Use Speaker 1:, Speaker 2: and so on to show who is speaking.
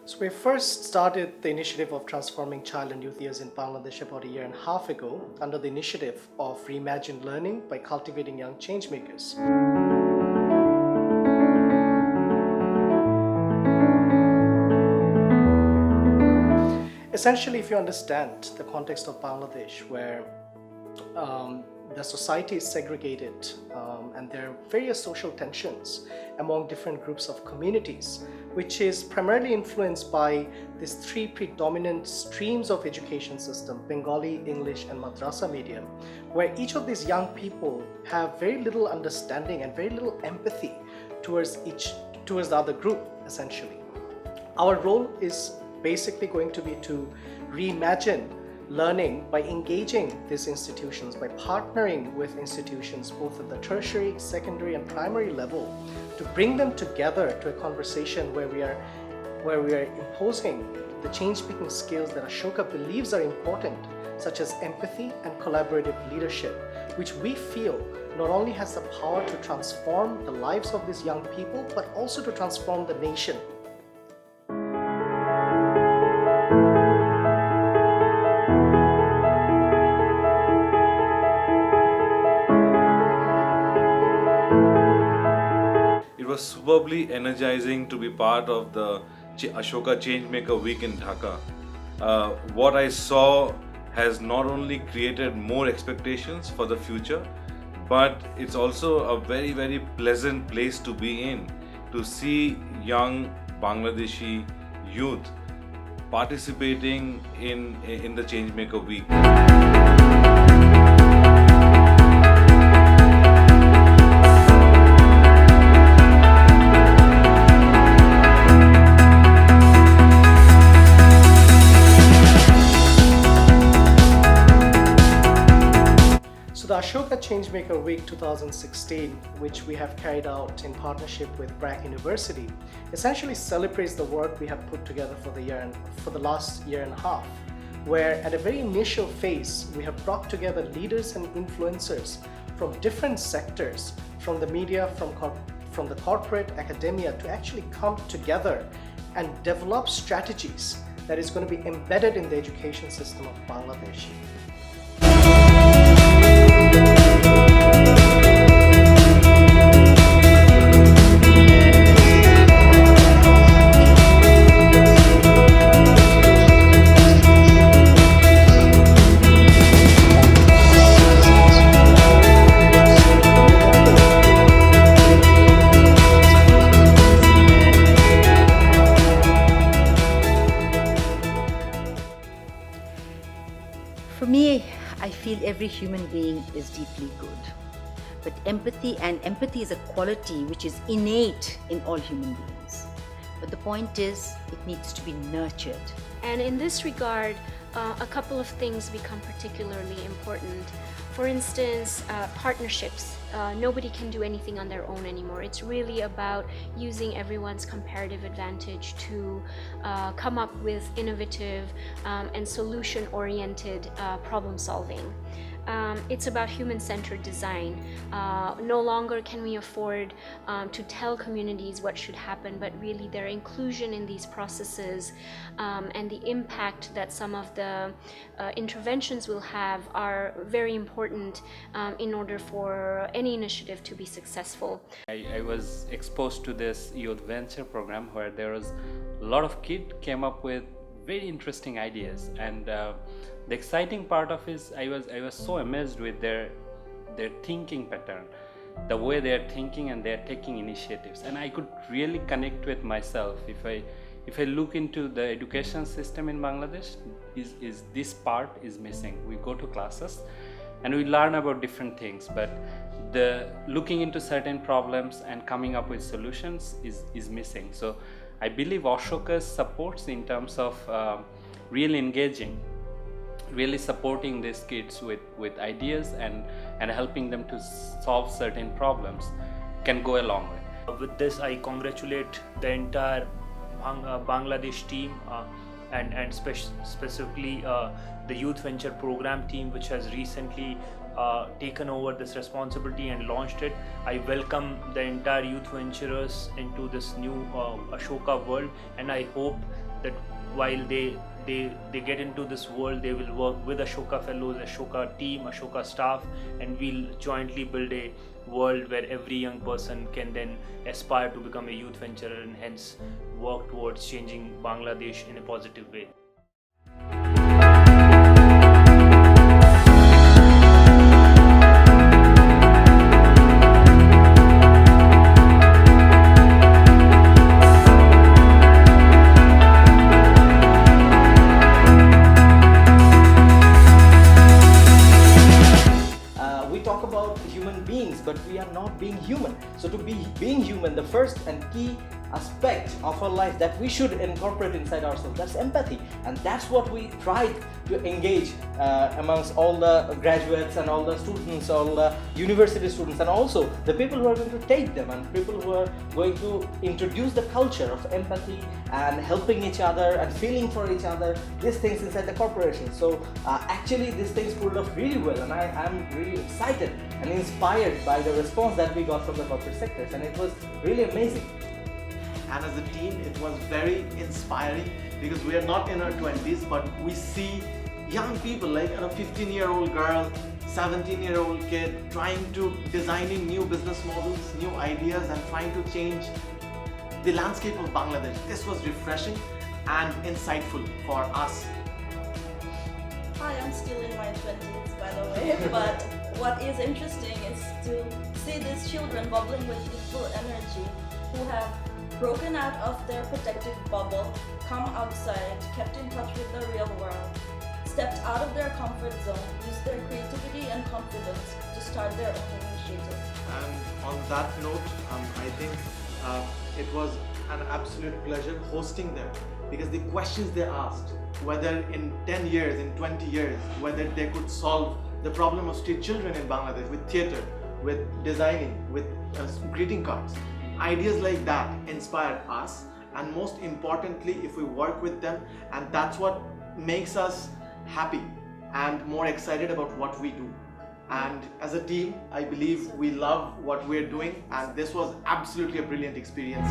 Speaker 1: So we first started the initiative of transforming child and youth years in Bangladesh about a year and a half ago under the initiative of REIMAGINE learning by cultivating young changemakers. Essentially, if you understand the context of Bangladesh, where the society is segregated and there are various social tensions among different groups of communities, which is primarily influenced by these three predominant streams of education system: Bengali, English and Madrasa medium, where each of these young people have very little understanding and very little empathy towards the other group. Essentially, our role is basically going to be to reimagine learning by engaging these institutions, by partnering with institutions both at the tertiary, secondary and primary level, to bring them together to a conversation where we are imposing the change-making skills that Ashoka believes are important, such as empathy and collaborative leadership, which we feel not only has the power to transform the lives of these young people, but also to transform the nation.
Speaker 2: It was superbly energizing to be part of the Ashoka Changemaker Week in Dhaka. What I saw has not only created more expectations for the future, but it's also a very, very pleasant place to be in, to see young Bangladeshi youth participating in the Changemaker Week.
Speaker 1: The Ashoka Changemaker Week 2016, which we have carried out in partnership with BRAC University, essentially celebrates the work we have put together for the last year and a half, where at a very initial phase we have brought together leaders and influencers from different sectors, from the media, from the corporate, academia, to actually come together and develop strategies that is going to be embedded in the education system of Bangladesh.
Speaker 3: For me, I feel every human being is deeply good. But empathy is a quality which is innate in all human beings. But the point is, it needs to be nurtured.
Speaker 4: And in this regard, a couple of things become particularly important. For instance, partnerships. Nobody can do anything on their own anymore. It's really about using everyone's comparative advantage to come up with innovative and solution-oriented problem solving. It's about human-centered design. No longer can we afford to tell communities what should happen, but really their inclusion in these processes and the impact that some of the interventions will have are very important in order for any initiative to be successful.
Speaker 5: I was exposed to this youth venture program where there was a lot of kids came up with very interesting ideas, and the exciting part of is I was so amazed with their thinking pattern, the way they are thinking and they are taking initiatives, and I could really connect with myself. If I look into the education system in Bangladesh, is this part is missing. We go to classes and we learn about different things, but the looking into certain problems and coming up with solutions is missing. So I believe Ashoka's supports in terms of really engaging, really supporting these kids with ideas and helping them to solve certain problems can go a long way.
Speaker 6: With this, I congratulate the entire Bangladesh team and specifically the Youth Venture Program team, which has recently taken over this responsibility and launched it. I welcome the entire youth venturers into this new Ashoka world, and I hope that while they get into this world, they will work with Ashoka fellows, Ashoka team, Ashoka staff, and we'll jointly build a world where every young person can then aspire to become a youth venturer and hence work towards changing Bangladesh in a positive way.
Speaker 1: But we are not being human. So to be being human, the first and key aspect of our life that we should incorporate inside ourselves, that's empathy. And that's what we tried to engage amongst all the graduates and all the students, all the university students, and also the people who are going to take them and people who are going to introduce the culture of empathy and helping each other and feeling for each other, these things inside the corporation. So actually these things pulled off really well, and I am really excited and inspired by the response that we got from the corporate sectors, and it was really amazing.
Speaker 7: And as a team, it was very inspiring because we are not in our 20s, but we see young people like a 15-year-old girl, 17-year-old kid trying to designing new business models, new ideas, and trying to change the landscape of Bangladesh. This was refreshing and insightful for us.
Speaker 8: Hi, I'm still in my 20s, by the way, but what is interesting is to see these children bubbling with youthful energy who have broken out of their protective bubble, come outside, kept in touch with the real world, stepped out of their comfort zone, used their creativity and confidence to start their own initiative.
Speaker 7: And on that note, I think it was an absolute pleasure hosting them because the questions they asked, whether in 10 years, in 20 years, whether they could solve the problem of street children in Bangladesh with theatre, with designing, with greeting cards. Ideas like that inspired us, and most importantly, if we work with them, and that's what makes us happy and more excited about what we do. And as a team, I believe we love what we're doing, and this was absolutely a brilliant experience.